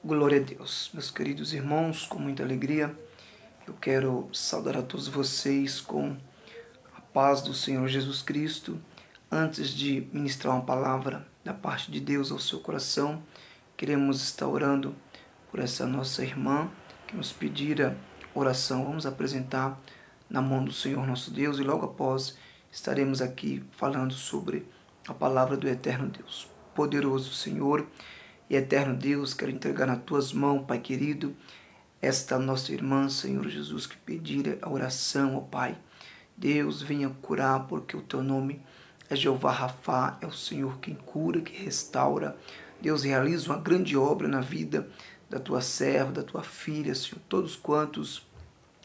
Glória a Deus. Meus queridos irmãos, com muita alegria, eu quero saudar a todos vocês com a paz do Senhor Jesus Cristo. Antes de ministrar uma palavra da parte de Deus ao seu coração, queremos estar orando por essa nossa irmã que nos pedira oração. Vamos apresentar na mão do Senhor nosso Deus e logo após estaremos aqui falando sobre a palavra do eterno Deus. Poderoso Senhor e eterno Deus, quero entregar nas tuas mãos, Pai querido, esta nossa irmã, Senhor Jesus, que pedira a oração, ó Pai. Deus, venha curar, porque o teu nome é Jeová Rafá, é o Senhor quem cura, que restaura. Deus, realiza uma grande obra na vida da tua serva, da tua filha, Senhor. Todos quantos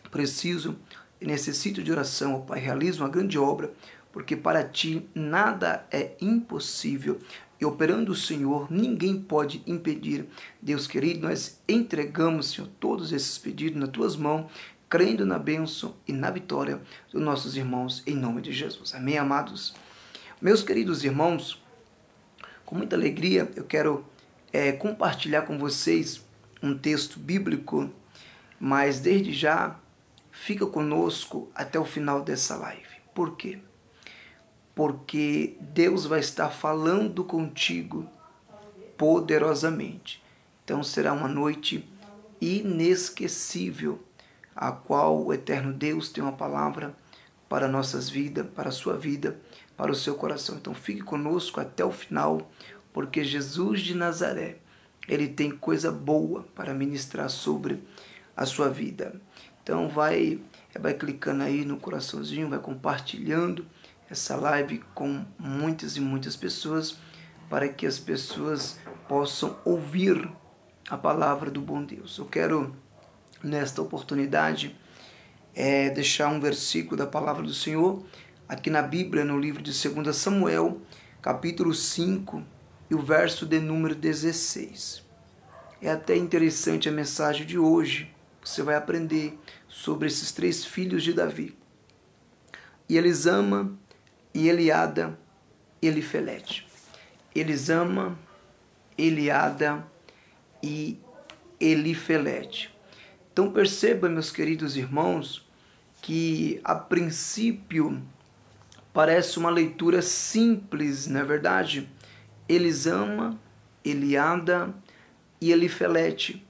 precisam e necessitam de oração, ó Pai, realiza uma grande obra, porque para ti nada é impossível. E operando o Senhor, ninguém pode impedir. Deus querido, nós entregamos, Senhor, todos esses pedidos nas tuas mãos, crendo na bênção e na vitória dos nossos irmãos, em nome de Jesus. Amém, amados? Meus queridos irmãos, com muita alegria, eu quero compartilhar com vocês um texto bíblico, mas desde já, fica conosco até o final dessa live. Por quê? Porque Deus vai estar falando contigo poderosamente. Então será uma noite inesquecível, a qual o eterno Deus tem uma palavra para nossas vidas, para a sua vida, para o seu coração. Então fique conosco até o final, porque Jesus de Nazaré, ele tem coisa boa para ministrar sobre a sua vida. Então vai clicando aí no coraçãozinho, vai compartilhando essa live com muitas e muitas pessoas, para que as pessoas possam ouvir a palavra do bom Deus. Eu quero, nesta oportunidade, deixar um versículo da palavra do Senhor, aqui na Bíblia, no livro de 2 Samuel, capítulo 5, e o verso de número 16. É até interessante a mensagem de hoje. Você vai aprender sobre esses três filhos de Davi: Elisama, e Eliada e Elifelete. Elisama, Eliada e Elifelete. Então perceba, meus queridos irmãos, que a princípio parece uma leitura simples, não é verdade? Elisama, Eliada e Elifelete.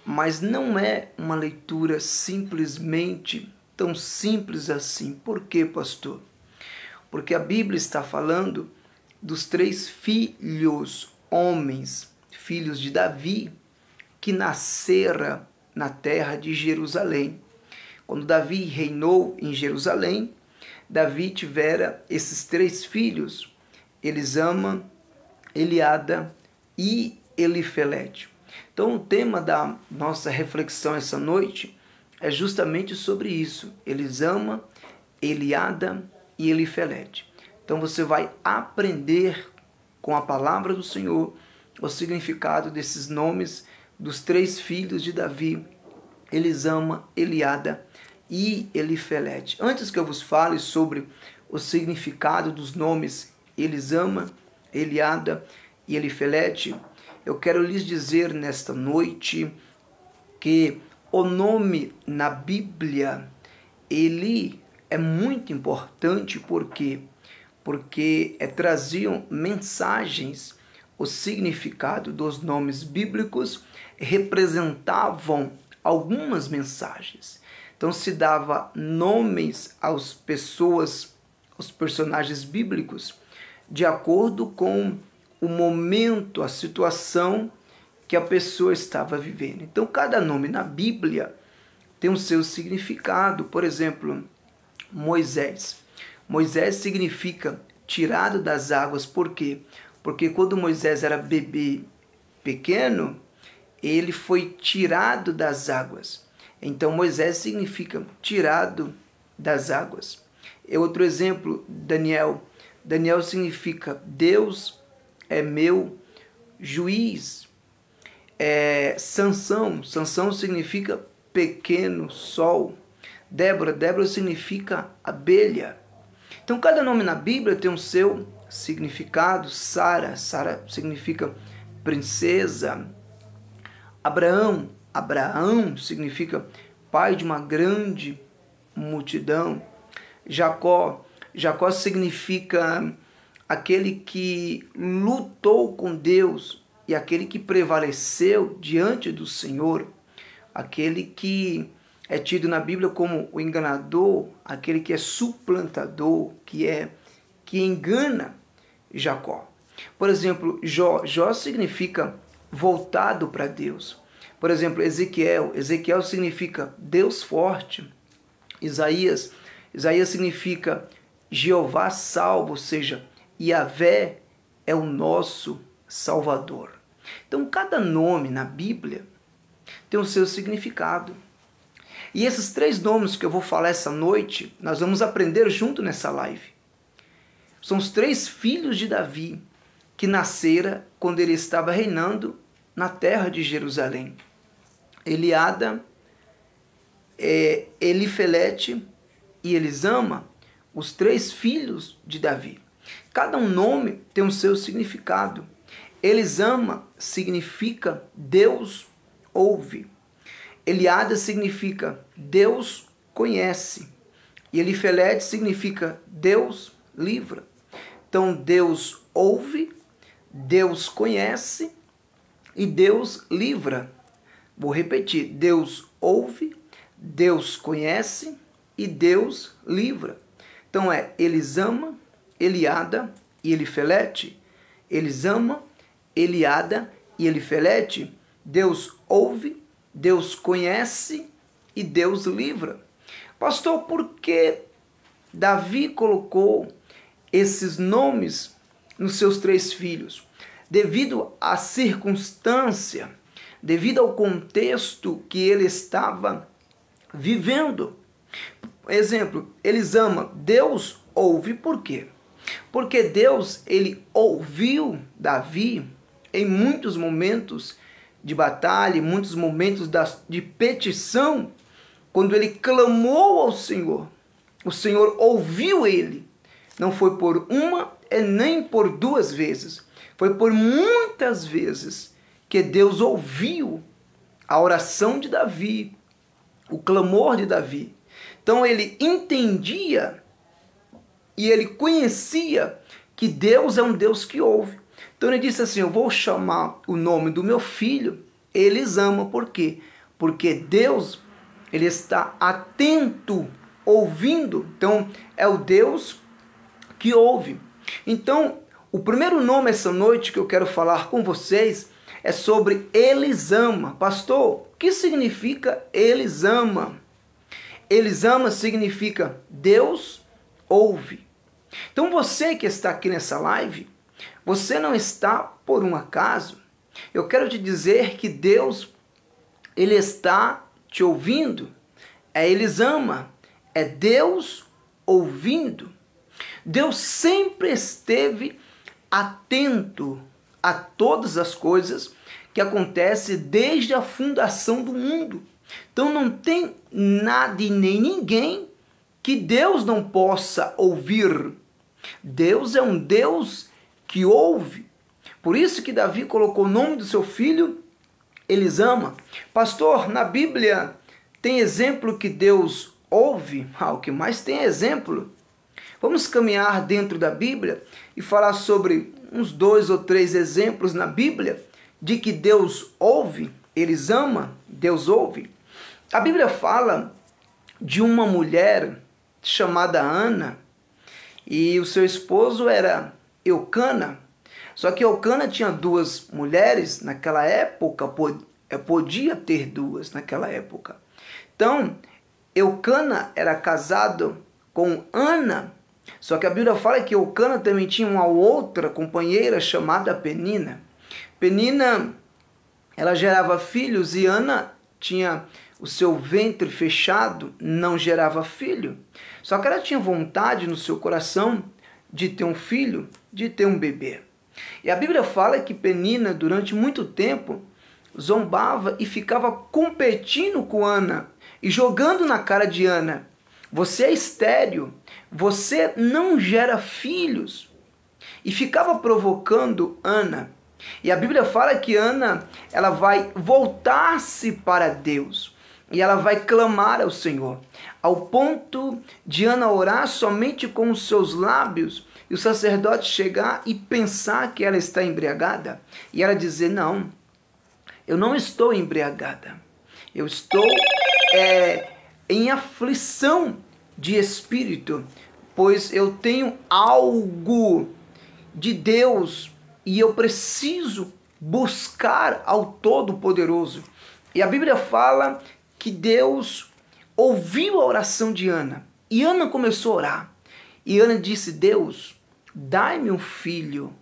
Mas não é uma leitura simplesmente tão simples assim. Por quê, pastor? Porque a Bíblia está falando dos três filhos, homens, filhos de Davi, que nasceram na terra de Jerusalém. Quando Davi reinou em Jerusalém, Davi tivera esses três filhos: Elisama, Eliada e Elifelete. Então o tema da nossa reflexão essa noite é justamente sobre isso: Elisama, Eliada e Elifelete. Então você vai aprender com a palavra do Senhor o significado desses nomes dos três filhos de Davi: Elisama, Eliada e Elifelete. Antes que eu vos fale sobre o significado dos nomes Elisama, Eliada e Elifelete, eu quero lhes dizer nesta noite que o nome na Bíblia, ele é muito importante. Por quê? Porque traziam mensagens, o significado dos nomes bíblicos representavam algumas mensagens. Então se dava nomes às pessoas, aos personagens bíblicos, de acordo com o momento, a situação que a pessoa estava vivendo. Então cada nome na Bíblia tem o seu significado. Por exemplo, Moisés. Moisés significa tirado das águas. Por quê? Porque quando Moisés era bebê pequeno, ele foi tirado das águas. Então Moisés significa tirado das águas. Outro exemplo, Daniel. Daniel significa Deus é meu juiz. Sansão significa pequeno sol. Débora significa abelha. Então cada nome na Bíblia tem o seu significado. Sara significa princesa. Abraão, Abraão significa pai de uma grande multidão. Jacó, Jacó significa aquele que lutou com Deus e aquele que prevaleceu diante do Senhor, aquele que é tido na Bíblia como o enganador, aquele que é suplantador, que engana Jacó. Por exemplo, Jó significa voltado para Deus. Por exemplo, Ezequiel significa Deus forte. Isaías significa Jeová salva, ou seja, Yahvé é o nosso Salvador. Então, cada nome na Bíblia tem o seu significado. E esses 3 nomes que eu vou falar essa noite, nós vamos aprender junto nessa live. São os 3 filhos de Davi que nasceram quando ele estava reinando na terra de Jerusalém. Eliada, Elifelete e Elisama, os 3 filhos de Davi. Cada um nome tem o seu significado. Elisama significa Deus ouve. Eliada significa Deus conhece. E Elifelete significa Deus livra. Então Deus ouve, Deus conhece e Deus livra. Vou repetir, Deus ouve, Deus conhece e Deus livra. Então é Elisama, Eliada e Elifelete. Elisama, Eliada e Elifelete. Deus ouve, Deus conhece e Deus livra. Pastor, por que Davi colocou esses nomes nos seus 3 filhos? Devido à circunstância, devido ao contexto que ele estava vivendo. Exemplo, Elisama, Deus ouve por quê? Porque Deus, ele ouviu Davi em muitos momentos de batalha, em muitos momentos de petição, quando ele clamou ao Senhor. O Senhor ouviu ele. Não foi por uma e nem por 2 vezes. Foi por muitas vezes que Deus ouviu a oração de Davi, o clamor de Davi. Então ele entendia e ele conhecia que Deus é um Deus que ouve. Então ele disse assim, eu vou chamar o nome do meu filho Elisama. Por quê? Porque Deus, ele está atento, ouvindo. Então é o Deus que ouve. Então o primeiro nome essa noite que eu quero falar com vocês é sobre Elisama. Pastor, o que significa Elisama? Elisama significa Deus ouve. Então você que está aqui nessa live, você não está por um acaso. Eu quero te dizer que Deus, ele está te ouvindo. É Elisama, é Deus ouvindo. Deus sempre esteve atento a todas as coisas que acontecem desde a fundação do mundo. Então não tem nada e nem ninguém que Deus não possa ouvir. Deus é um Deus que ouve. Por isso que Davi colocou o nome do seu filho Elisama. Pastor, na Bíblia tem exemplo que Deus ouve? O que mais tem é exemplo. Vamos caminhar dentro da Bíblia e falar sobre uns 2 ou 3 exemplos na Bíblia de que Deus ouve, Elisama, Deus ouve. A Bíblia fala de uma mulher chamada Ana e o seu esposo era Eucana. Só que Eucana tinha 2 mulheres naquela época, podia ter 2 naquela época. Então, Eucana era casado com Ana. Só que a Bíblia fala que Eucana também tinha uma outra companheira chamada Penina. Penina, ela gerava filhos e Ana tinha o seu ventre fechado, não gerava filho. Só que ela tinha vontade no seu coração de ter um filho, de ter um bebê. E a Bíblia fala que Penina, durante muito tempo, zombava e ficava competindo com Ana e jogando na cara de Ana: você é estéril, você não gera filhos. E ficava provocando Ana. E a Bíblia fala que Ana, ela vai voltar-se para Deus. E ela vai clamar ao Senhor. Ao ponto de Ana orar somente com os seus lábios. E o sacerdote chegar e pensar que ela está embriagada. E ela dizer, não, eu não estou embriagada. Eu estou em aflição de espírito. Pois eu tenho algo de Deus e eu preciso buscar ao Todo-Poderoso. E a Bíblia fala que Deus ouviu a oração de Ana. E Ana começou a orar. E Ana disse, Deus, dai-me um filho,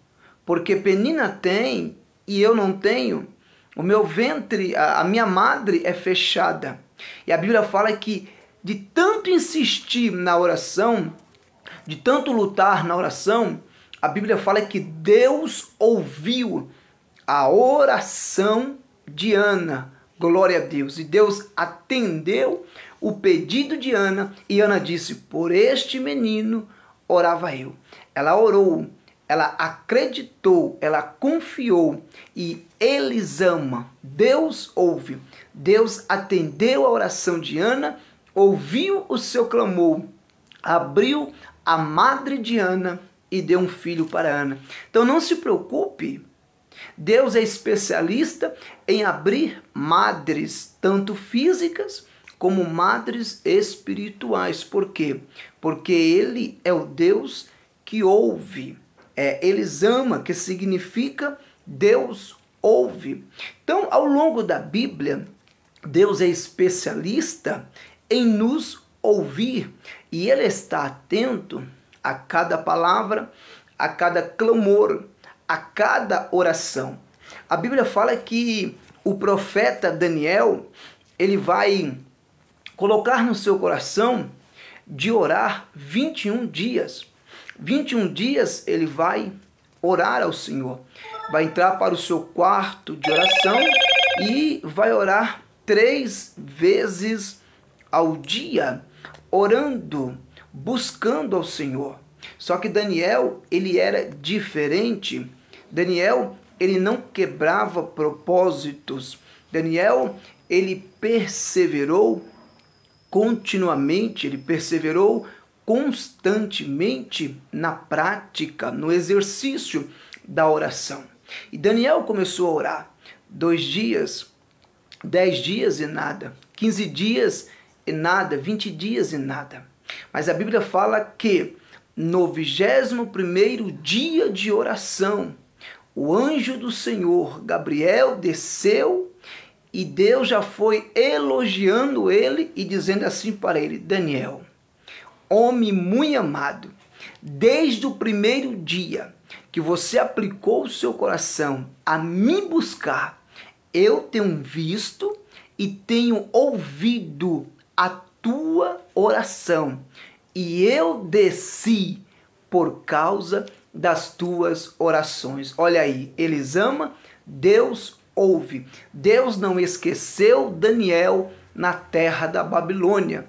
porque Penina tem e eu não tenho. O meu ventre, a minha madre é fechada. E a Bíblia fala que de tanto insistir na oração, de tanto lutar na oração, a Bíblia fala que Deus ouviu a oração de Ana. Glória a Deus. E Deus atendeu o pedido de Ana. E Ana disse, por este menino orava eu. Ela orou, ela acreditou, ela confiou. E Elisama, Deus ouve. Deus atendeu a oração de Ana, ouviu o seu clamor, abriu a madre de Ana e deu um filho para Ana. Então não se preocupe, Deus é especialista em abrir madres, tanto físicas como madres espirituais. Por quê? Porque Ele é o Deus que ouve. Elisama, que significa Deus ouve. Então, ao longo da Bíblia, Deus é especialista em nos ouvir. E Ele está atento a cada palavra, a cada clamor, a cada oração. A Bíblia fala que o profeta Daniel, ele vai colocar no seu coração de orar 21 dias. 21 dias ele vai orar ao Senhor. Vai entrar para o seu quarto de oração e vai orar 3 vezes ao dia, orando, buscando ao Senhor. Só que Daniel, ele era diferente. Daniel, ele não quebrava propósitos. Daniel, ele perseverou continuamente, ele perseverou constantemente na prática, no exercício da oração. E Daniel começou a orar 2 dias, 10 dias e nada, 15 dias e nada, 20 dias e nada. Mas a Bíblia fala que no 21º dia de oração, o anjo do Senhor, Gabriel, desceu e Deus já foi elogiando ele e dizendo assim para ele, Daniel, homem muito amado, desde o primeiro dia que você aplicou o seu coração a me buscar, eu tenho visto e tenho ouvido a tua oração e eu desci por causa das tuas orações. Olha aí, Elisama, Deus ouve. Deus não esqueceu Daniel na terra da Babilônia.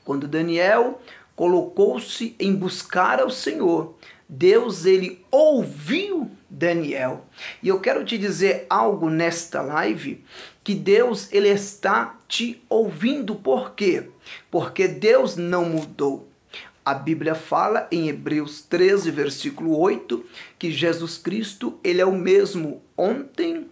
Quando Daniel colocou-se em buscar ao Senhor, Deus, ele ouviu Daniel. E eu quero te dizer algo nesta live, que Deus, ele está te ouvindo. Por quê? Porque Deus não mudou. A Bíblia fala em Hebreus 13, versículo 8, que Jesus Cristo, ele é o mesmo ontem,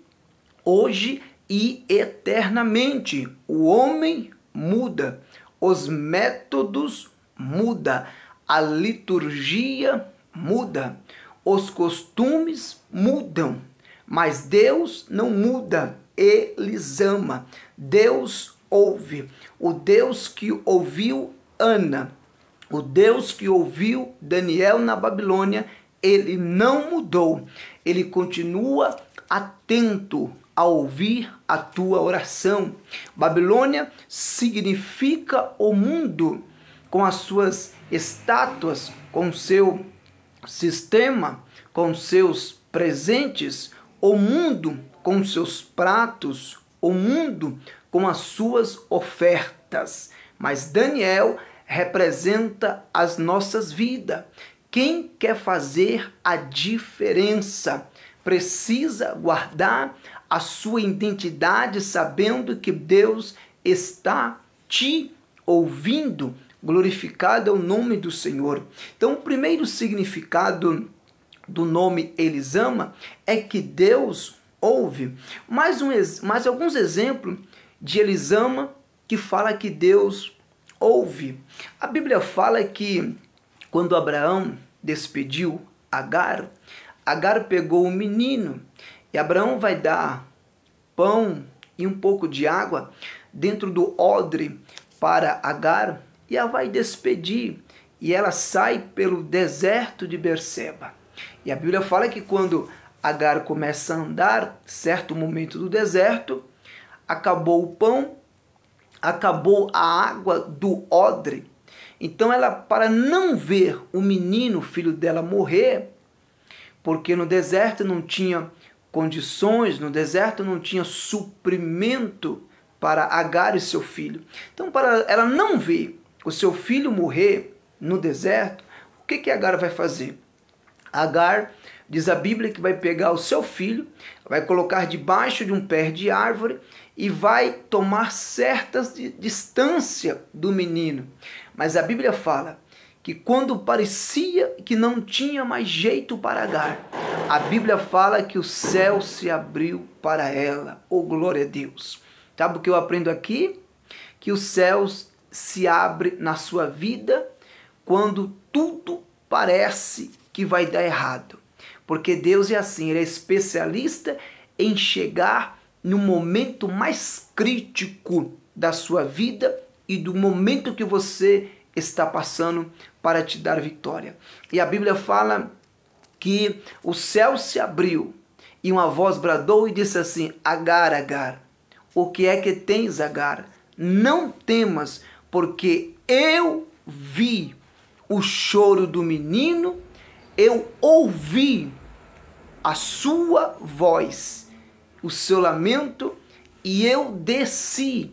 hoje e eternamente. O homem muda, os métodos mudam, a liturgia muda, os costumes mudam, mas Deus não muda, Elisama. Deus ouve. O Deus que ouviu Ana, o Deus que ouviu Daniel na Babilônia, ele não mudou. Ele continua atento a ouvir a tua oração. Babilônia significa o mundo, com as suas estátuas, com seu sistema, com seus presentes, o mundo com seus pratos, o mundo com as suas ofertas. Mas Daniel representa as nossas vidas. Quem quer fazer a diferença precisa guardar a sua identidade, sabendo que Deus está te ouvindo. Glorificado é o nome do Senhor. Então, o primeiro significado do nome Elisama é que Deus ouve. Mais alguns exemplos de Elisama que fala que Deus ouve. A Bíblia fala que quando Abraão despediu Agar, Agar pegou o menino e Abraão vai dar pão e um pouco de água dentro do odre para Agar e ela vai despedir e ela sai pelo deserto de Berseba. E a Bíblia fala que quando Agar começa a andar, certo momento do deserto, acabou o pão, acabou a água do odre. Então ela, para não ver o menino, filho dela, morrer, porque no deserto não tinha condições, no deserto não tinha suprimento para Agar e seu filho. Então, para ela não ver o seu filho morrer no deserto, o que Agar vai fazer? Agar, diz a Bíblia, que vai pegar o seu filho, vai colocar debaixo de um pé de árvore e vai tomar certas distância do menino. Mas a Bíblia fala que quando parecia que não tinha mais jeito para Agar, a Bíblia fala que o céu se abriu para ela. Oh, glória a Deus! Sabe o que eu aprendo aqui? Que os céus se abrem na sua vida quando tudo parece que vai dar errado. Porque Deus é assim, Ele é especialista em chegar no momento mais crítico da sua vida e do momento que você está passando para te dar vitória. E a Bíblia fala que o céu se abriu e uma voz bradou e disse assim: Agar, Agar, o que é que tens, Agar? Não temas, porque eu vi o choro do menino, eu ouvi a sua voz, o seu lamento, e eu desci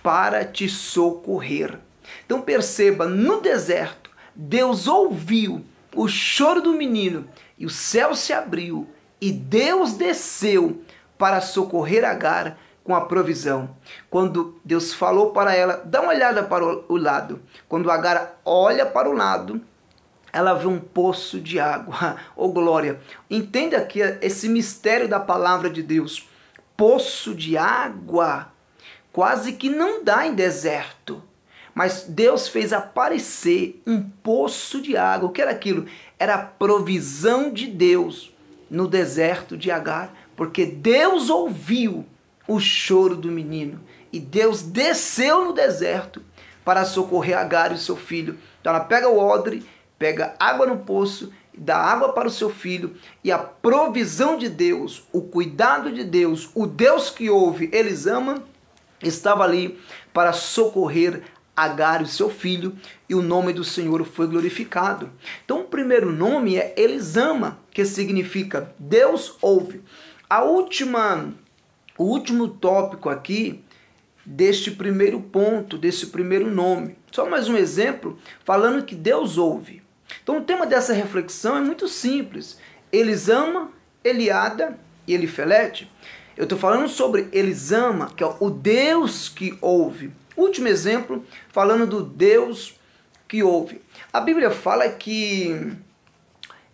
para te socorrer. Então perceba, no deserto, Deus ouviu o choro do menino, e o céu se abriu, e Deus desceu para socorrer Agar com a provisão. Quando Deus falou para ela, dá uma olhada para o lado. Quando Agar olha para o lado, ela vê um poço de água. Oh, glória! Entenda aqui esse mistério da palavra de Deus. Poço de água quase que não dá em deserto. Mas Deus fez aparecer um poço de água. O que era aquilo? Era a provisão de Deus no deserto de Agar. Porque Deus ouviu o choro do menino. E Deus desceu no deserto para socorrer Agar e seu filho. Então ela pega o odre, pega água no poço, dá água para o seu filho, e a provisão de Deus, o cuidado de Deus, o Deus que ouve, Elisama, estava ali para socorrer Agar e seu filho, e o nome do Senhor foi glorificado. Então o primeiro nome é Elisama, que significa Deus ouve. O último tópico aqui deste primeiro ponto, desse primeiro nome. Só mais um exemplo, falando que Deus ouve. Então o tema dessa reflexão é muito simples. Elisama, Eliada e Elifelete. Eu estou falando sobre Elisama, que é o Deus que ouve. Último exemplo, falando do Deus que ouve. A Bíblia fala que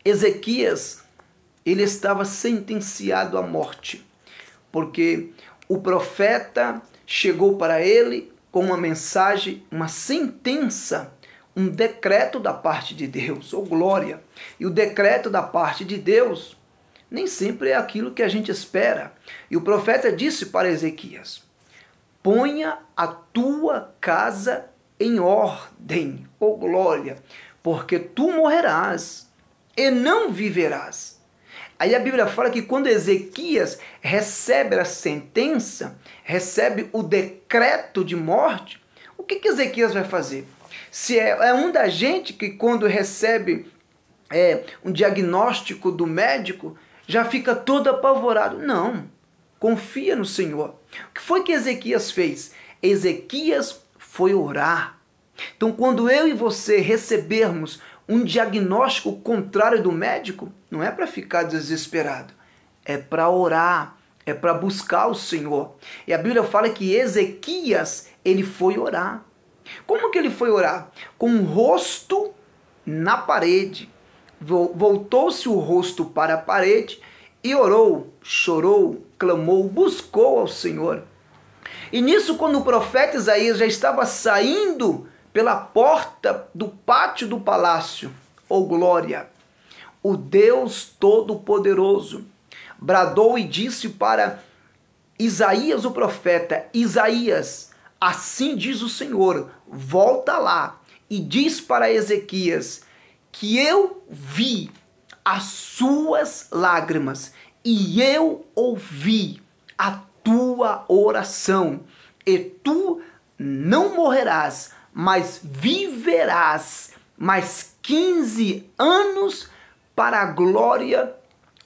Ezequias, ele estava sentenciado à morte, porque o profeta chegou para ele com uma mensagem, uma sentença, um decreto da parte de Deus, ou glória. E o decreto da parte de Deus nem sempre é aquilo que a gente espera. E o profeta disse para Ezequias: ponha a tua casa em ordem, ou glória, porque tu morrerás e não viverás. Aí a Bíblia fala que quando Ezequias recebe a sentença, recebe o decreto de morte, o que Ezequias vai fazer? Se é um da gente que quando recebe um diagnóstico do médico, já fica todo apavorado. Não, confia no Senhor. O que foi que Ezequias fez? Ezequias foi orar. Então quando eu e você recebermos um diagnóstico contrário do médico, não é para ficar desesperado, é para orar, é para buscar o Senhor. E a Bíblia fala que Ezequias, ele foi orar. Como que ele foi orar? Com o rosto na parede. Voltou-se o rosto para a parede e orou, chorou, clamou, buscou ao Senhor. E nisso, quando o profeta Isaías já estava saindo pela porta do pátio do palácio, oh glória, o Deus Todo-Poderoso bradou e disse para Isaías o profeta: Isaías, assim diz o Senhor, volta lá e diz para Ezequias que eu vi as suas lágrimas e eu ouvi a tua oração, e tu não morrerás, mas viverás mais 15 anos para a glória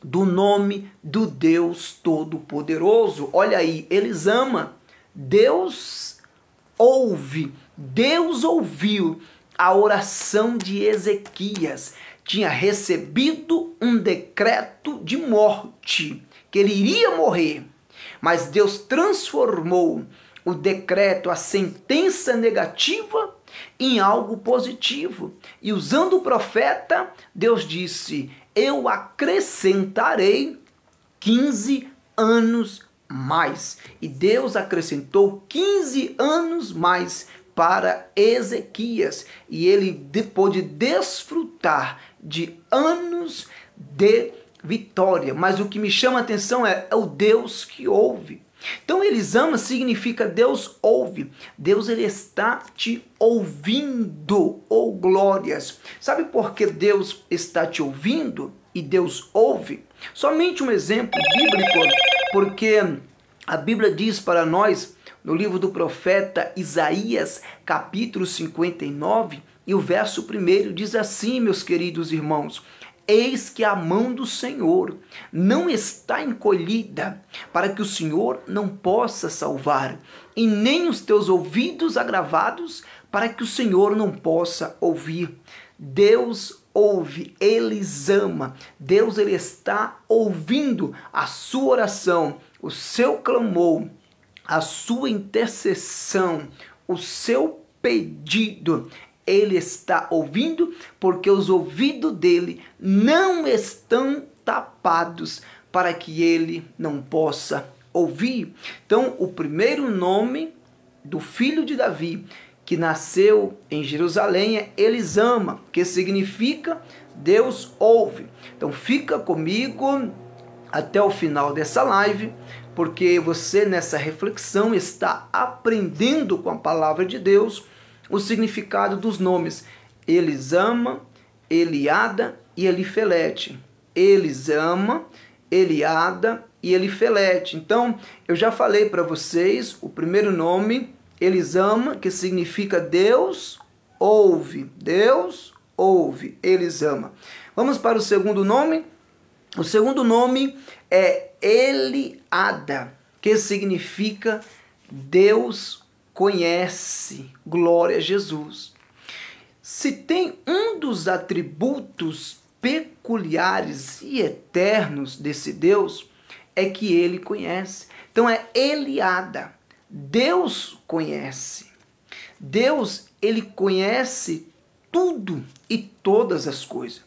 do nome do Deus Todo-Poderoso. Olha aí, eles amam. Deus ouve, Deus ouviu a oração de Ezequias. Tinha recebido um decreto de morte, que ele iria morrer. Mas Deus transformou o decreto, a sentença negativa, em algo positivo. E usando o profeta, Deus disse: eu acrescentarei 15 anos mais. E Deus acrescentou 15 anos mais para Ezequias. E ele pôde desfrutar de anos de vitória. Mas o que me chama a atenção é o Deus que ouve. Então, Elisama significa Deus ouve. Deus, ele está te ouvindo, oh glórias. Sabe por que Deus está te ouvindo e Deus ouve? Somente um exemplo bíblico, porque a Bíblia diz para nós, no livro do profeta Isaías, capítulo 59, e o verso 1 diz assim, meus queridos irmãos: eis que a mão do Senhor não está encolhida, para que o Senhor não possa salvar, e nem os teus ouvidos agravados, para que o Senhor não possa ouvir. Deus ouve, Elisama. Deus, ele está ouvindo a sua oração, o seu clamor, a sua intercessão, o seu pedido. Ele está ouvindo, porque os ouvidos dele não estão tapados para que ele não possa ouvir. Então, o primeiro nome do filho de Davi, que nasceu em Jerusalém, é Elisama, que significa Deus ouve. Então, fica comigo até o final dessa live, porque você nessa reflexão está aprendendo com a palavra de Deus o significado dos nomes Elisama, Eliada e Elifelete. Elisama, Eliada e Elifelete. Então, eu já falei para vocês o primeiro nome, Elisama, que significa Deus ouve. Deus ouve, Elisama. Vamos para o segundo nome. O segundo nome é Eliada, que significa Deus conhece. Glória a Jesus. Se tem um dos atributos peculiares e eternos desse Deus, é que ele conhece. Então é Eliada. Deus conhece. Deus, ele conhece tudo e todas as coisas.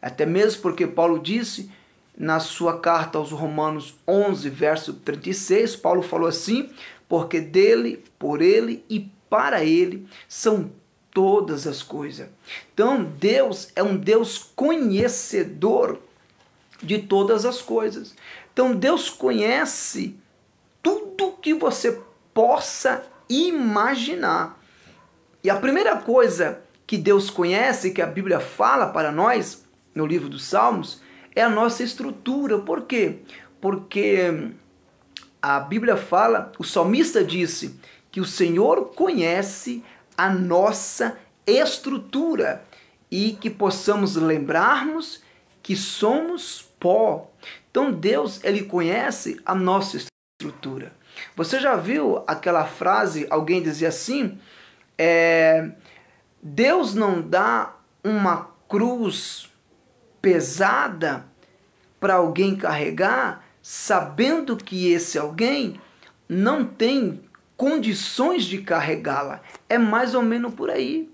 Até mesmo porque Paulo disse na sua carta aos Romanos 11, verso 36, Paulo falou assim: porque dele, por ele e para ele são todas as coisas. Então, Deus é um Deus conhecedor de todas as coisas. Então, Deus conhece tudo que você possa imaginar. E a primeira coisa que Deus conhece, que a Bíblia fala para nós, no livro dos Salmos, é a nossa estrutura. Por quê? Porque a Bíblia fala, o salmista disse que o Senhor conhece a nossa estrutura e que possamos lembrarmos que somos pó. Então Deus, ele conhece a nossa estrutura. Você já viu aquela frase, alguém dizia assim, Deus não dá uma cruz pesada para alguém carregar sabendo que esse alguém não tem condições de carregá-la. É mais ou menos por aí.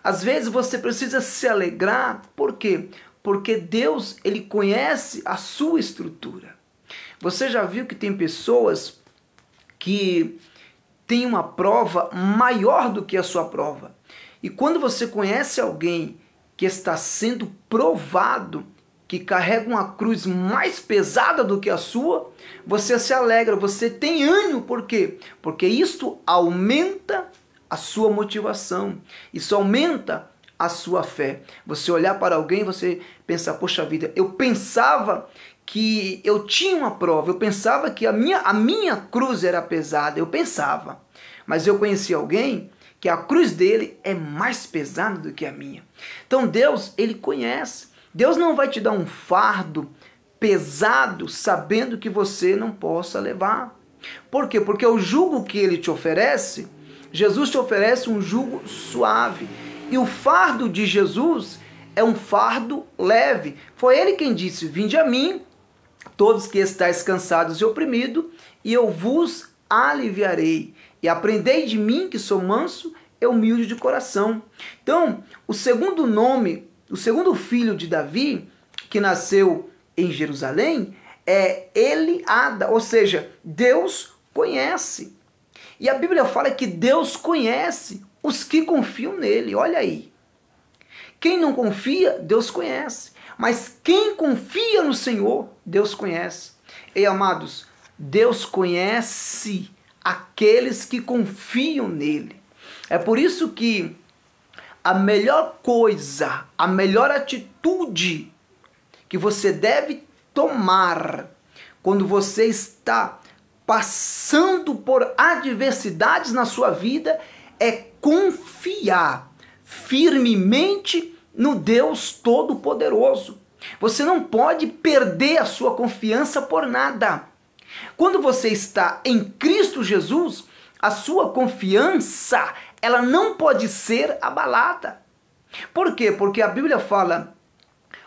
Às vezes você precisa se alegrar, por quê? Porque Deus, ele conhece a sua estrutura. Você já viu que tem pessoas que têm uma prova maior do que a sua prova. E quando você conhece alguém que está sendo provado, que carrega uma cruz mais pesada do que a sua, você se alegra, você tem ânimo. Por quê? Porque isto aumenta a sua motivação, isso aumenta a sua fé. Você olhar para alguém, você pensar, poxa vida, eu pensava que eu tinha uma prova, eu pensava que a minha cruz era pesada, eu pensava, mas eu conheci alguém que a cruz dele é mais pesada do que a minha. Então Deus, ele conhece. Deus não vai te dar um fardo pesado sabendo que você não possa levar. Por quê? Porque o jugo que ele te oferece, Jesus te oferece um jugo suave. E o fardo de Jesus é um fardo leve. Foi ele quem disse, vinde a mim, todos que estáis cansados e oprimidos, e eu vos aliviarei. E aprendei de mim, que sou manso e humilde de coração. Então, o segundo nome, o segundo filho de Davi, que nasceu em Jerusalém, é Eliada, ou seja, Deus conhece. E a Bíblia fala que Deus conhece os que confiam nele. Olha aí. Quem não confia, Deus conhece. Mas quem confia no Senhor, Deus conhece. E amados, Deus conhece aqueles que confiam nele. É por isso que a melhor coisa, a melhor atitude que você deve tomar quando você está passando por adversidades na sua vida é confiar firmemente no Deus Todo-Poderoso. Você não pode perder a sua confiança por nada. Quando você está em Cristo Jesus, a sua confiança, ela não pode ser abalada. Por quê? Porque a Bíblia fala,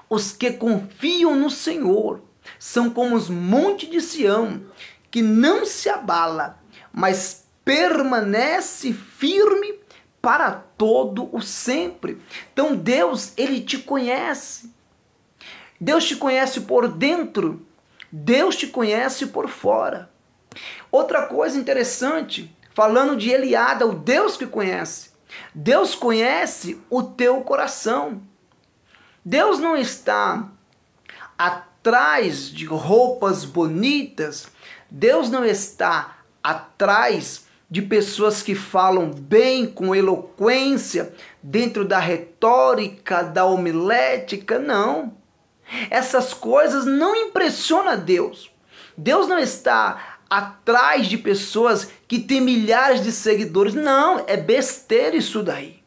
os que confiam no Senhor são como os montes de Sião, que não se abala, mas permanece firme para todo o sempre. Então Deus, ele te conhece. Deus te conhece por dentro, Deus te conhece por fora. Outra coisa interessante, falando de Eliada, o Deus que conhece. Deus conhece o teu coração. Deus não está atrás de roupas bonitas. Deus não está atrás de pessoas que falam bem, com eloquência, dentro da retórica, da homilética, não. Essas coisas não impressionam a Deus. Deus não está atrás de pessoas que têm milhares de seguidores. Não, é besteira isso daí.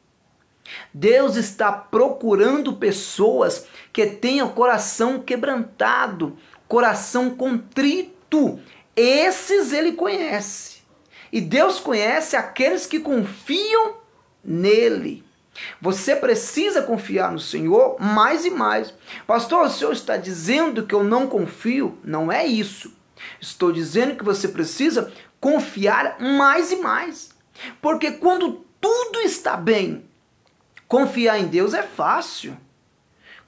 Deus está procurando pessoas que tenham coração quebrantado, coração contrito. Esses ele conhece. E Deus conhece aqueles que confiam nele. Você precisa confiar no Senhor mais e mais. Pastor, o Senhor está dizendo que eu não confio? Não é isso. Estou dizendo que você precisa confiar mais e mais. Porque quando tudo está bem, confiar em Deus é fácil.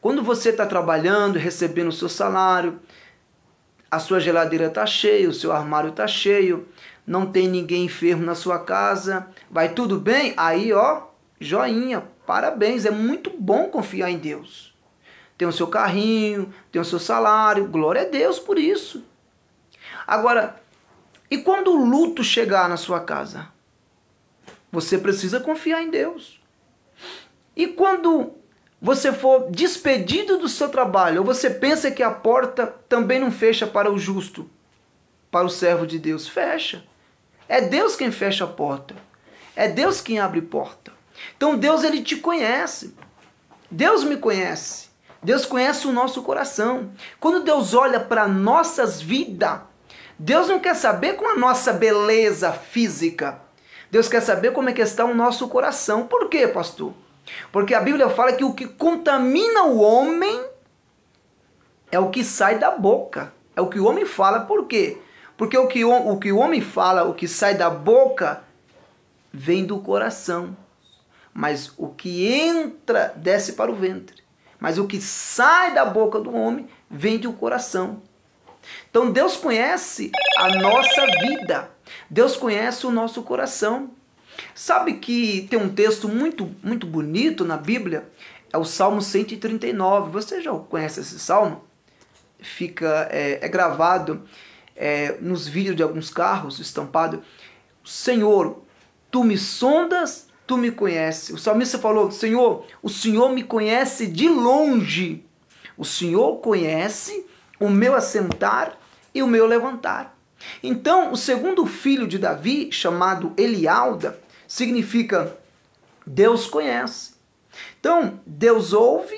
Quando você está trabalhando, recebendo o seu salário, a sua geladeira está cheia, o seu armário está cheio, não tem ninguém enfermo na sua casa, vai tudo bem? Aí, ó, joinha, parabéns, é muito bom confiar em Deus. Tem o seu carrinho, tem o seu salário, glória a Deus por isso. Agora, e quando o luto chegar na sua casa? Você precisa confiar em Deus. E quando você for despedido do seu trabalho, ou você pensa que a porta também não fecha para o justo, para o servo de Deus, fecha. É Deus quem fecha a porta. É Deus quem abre porta. Então Deus, ele te conhece. Deus me conhece. Deus conhece o nosso coração. Quando Deus olha para nossas vidas, Deus não quer saber com a nossa beleza física. Deus quer saber como é que está o nosso coração. Por quê, pastor? Porque a Bíblia fala que o que contamina o homem é o que sai da boca. É o que o homem fala. Por quê? Porque o que o homem fala, o que sai da boca, vem do coração. Mas o que entra, desce para o ventre. Mas o que sai da boca do homem, vem do coração. Então Deus conhece a nossa vida. Deus conhece o nosso coração. Sabe que tem um texto muito bonito na Bíblia? É o Salmo 139. Você já conhece esse salmo? É gravado nos vídeos de alguns carros, estampado. Senhor, tu me sondas, tu me conheces. O salmista falou: Senhor, o Senhor me conhece de longe. O Senhor conhece o meu assentar e o meu levantar. Então, o segundo filho de Davi, chamado Elialda, significa Deus conhece. Então, Deus ouve,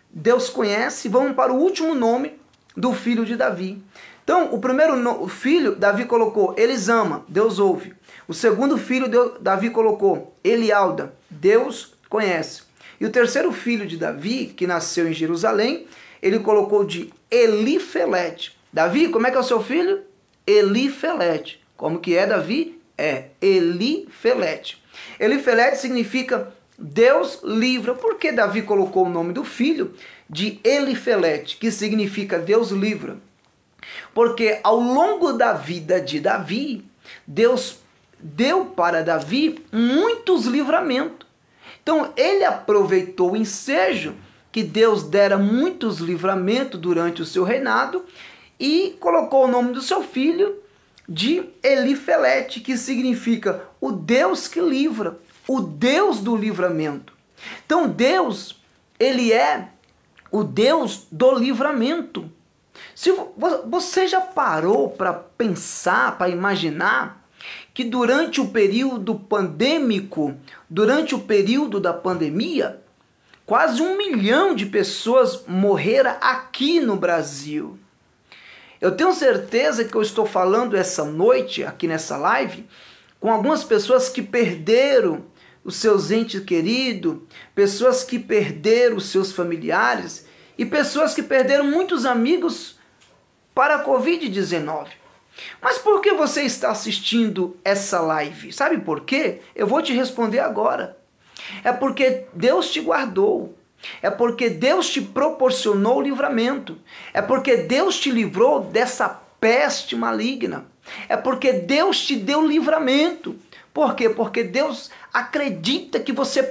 Deus conhece. Vamos para o último nome do filho de Davi. Então, o primeiro filho, Davi colocou Elisama, Deus ouve. O segundo filho, Davi colocou Elialda, Deus conhece. E o terceiro filho de Davi, que nasceu em Jerusalém, ele colocou de Elifelete. Davi, como é que é o seu filho? Elifelete. Como que é, Davi? É Elifelete. Elifelete significa Deus livra. Por que Davi colocou o nome do filho de Elifelete, que significa Deus livra? Porque ao longo da vida de Davi, Deus deu para Davi muitos livramentos. Então ele aproveitou o ensejo que Deus dera muitos livramentos durante o seu reinado e colocou o nome do seu filho de Elifelete, que significa o Deus que livra, o Deus do livramento. Então Deus, ele é o Deus do livramento. Se você já parou para pensar, para imaginar que durante o período pandêmico, durante o período da pandemia, quase 1 milhão de pessoas morreram aqui no Brasil. Eu tenho certeza que eu estou falando essa noite, aqui nessa live, com algumas pessoas que perderam os seus entes queridos, pessoas que perderam os seus familiares e pessoas que perderam muitos amigos para a Covid-19. Mas por que você está assistindo essa live? Sabe por quê? Eu vou te responder agora. É porque Deus te guardou. É porque Deus te proporcionou o livramento. É porque Deus te livrou dessa peste maligna. É porque Deus te deu livramento. Por quê? Porque Deus acredita que você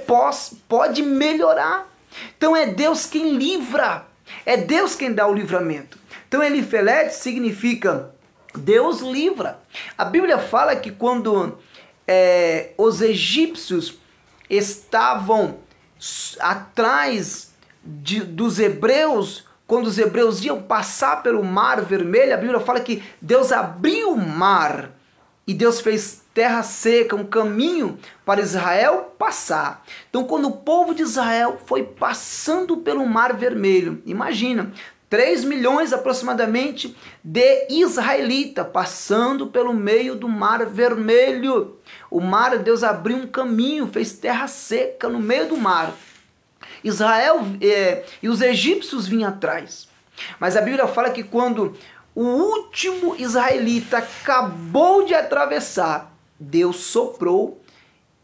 pode melhorar. Então é Deus quem livra. É Deus quem dá o livramento. Então Elifelete significa Deus livra. A Bíblia fala que quando os egípcios estavam atrás dos hebreus, quando os hebreus iam passar pelo Mar Vermelho, a Bíblia fala que Deus abriu o mar e Deus fez terra seca, um caminho para Israel passar. Então, quando o povo de Israel foi passando pelo Mar Vermelho, imagina, 3 milhões aproximadamente de israelitas passando pelo meio do Mar Vermelho. O mar, Deus abriu um caminho, fez terra seca no meio do mar. Israel e os egípcios vinham atrás. Mas a Bíblia fala que quando o último israelita acabou de atravessar, Deus soprou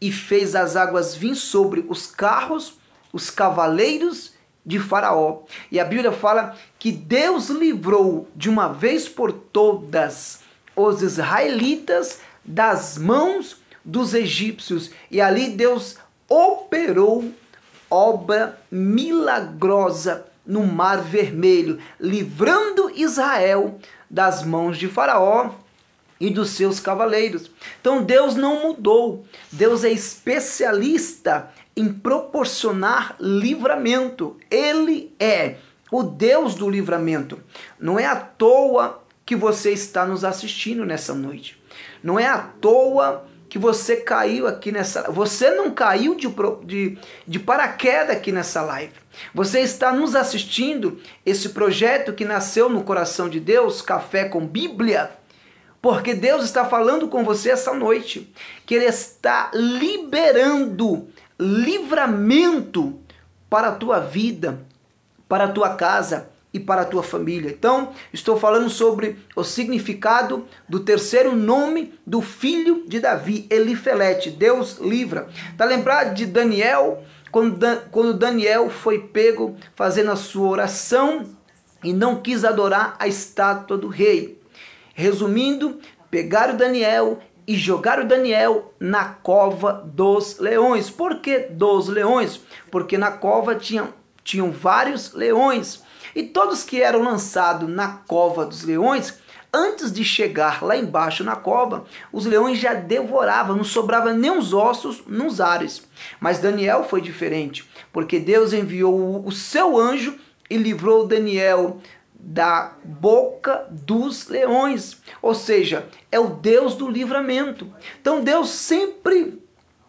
e fez as águas vir sobre os carros, os cavaleiros de Faraó. E a Bíblia fala que Deus livrou de uma vez por todas os israelitas das mãos dos egípcios. E ali Deus operou obra milagrosa no Mar Vermelho, livrando Israel das mãos de Faraó e dos seus cavaleiros. Então Deus não mudou. Deus é especialista em proporcionar livramento. Ele é o Deus do livramento. Não é à toa que você está nos assistindo nessa noite. Não é à toa que você caiu aqui nessa... Você não caiu de paraquedas aqui nessa live. Você está nos assistindo esse projeto que nasceu no coração de Deus, Café com Bíblia, porque Deus está falando com você essa noite, que Ele está liberando livramento para a tua vida, para a tua casa e e para a tua família. Então, estou falando sobre o significado do terceiro nome do filho de Davi, Elifelete. Deus livra. Está lembrado de Daniel? Quando Daniel foi pego fazendo a sua oração e não quis adorar a estátua do rei. Resumindo, pegaram Daniel e jogaram Daniel na cova dos leões. Por que dos leões? Porque na cova tinham vários leões. E todos que eram lançados na cova dos leões, antes de chegar lá embaixo na cova, os leões já devoravam, não sobrava nem os ossos nos ares. Mas Daniel foi diferente, porque Deus enviou o seu anjo e livrou Daniel da boca dos leões. Ou seja, é o Deus do livramento. Então Deus sempre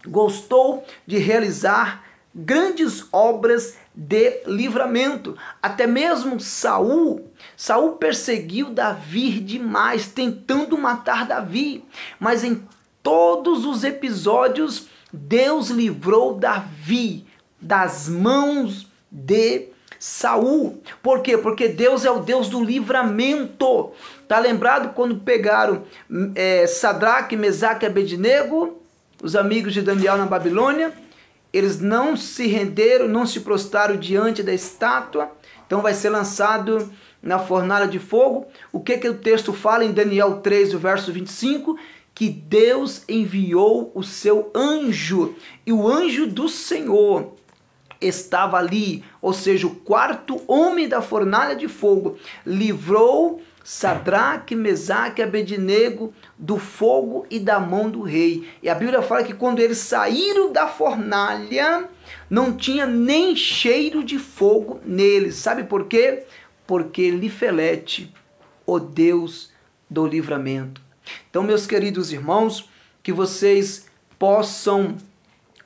gostou de realizar grandes obras de livramento. Até mesmo Saul perseguiu Davi demais, tentando matar Davi. Mas em todos os episódios, Deus livrou Davi das mãos de Saul. Por quê? Porque Deus é o Deus do livramento. Tá lembrado quando pegaram Sadraque, Mesaque e Abednego, os amigos de Daniel na Babilônia? Eles não se renderam, não se prostraram diante da estátua. Então vai ser lançado na fornalha de fogo. O que o texto fala em Daniel 3, o verso 25? Que Deus enviou o seu anjo. E o anjo do Senhor estava ali, ou seja, o quarto homem da fornalha de fogo, livrou Sadraque, Mesaque e Abednego do fogo e da mão do rei. E a Bíblia fala que quando eles saíram da fornalha, não tinha nem cheiro de fogo neles. Sabe por quê? Porque Elifelete, o Deus do livramento. Então, meus queridos irmãos, que vocês possam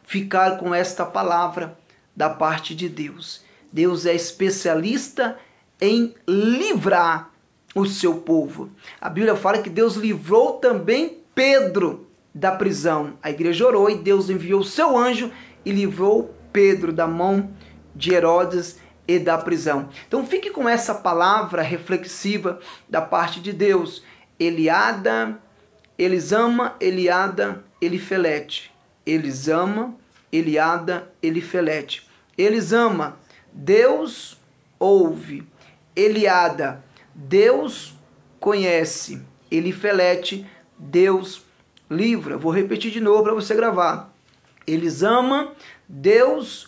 ficar com esta palavra da parte de Deus. Deus é especialista em livrar o seu povo. A Bíblia fala que Deus livrou também Pedro da prisão. A igreja orou e Deus enviou o seu anjo e livrou Pedro da mão de Herodes e da prisão. Então fique com essa palavra reflexiva da parte de Deus. Eliada, Elisama, Eliada, Elifelete. Elisama, Eliada, Elifelete. Elisama, Deus ouve. Eliada, Deus conhece. Elifelete, Deus livra. Vou repetir de novo para você gravar. Elisama, Deus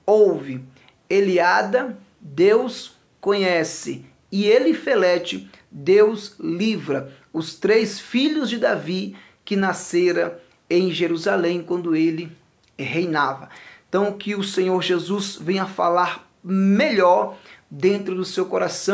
ouve. Eliada, Deus conhece. E Elifelete, Deus livra. Os três filhos de Davi que nasceram em Jerusalém quando ele reinava. Então que o Senhor Jesus venha falar melhor dentro do seu coração.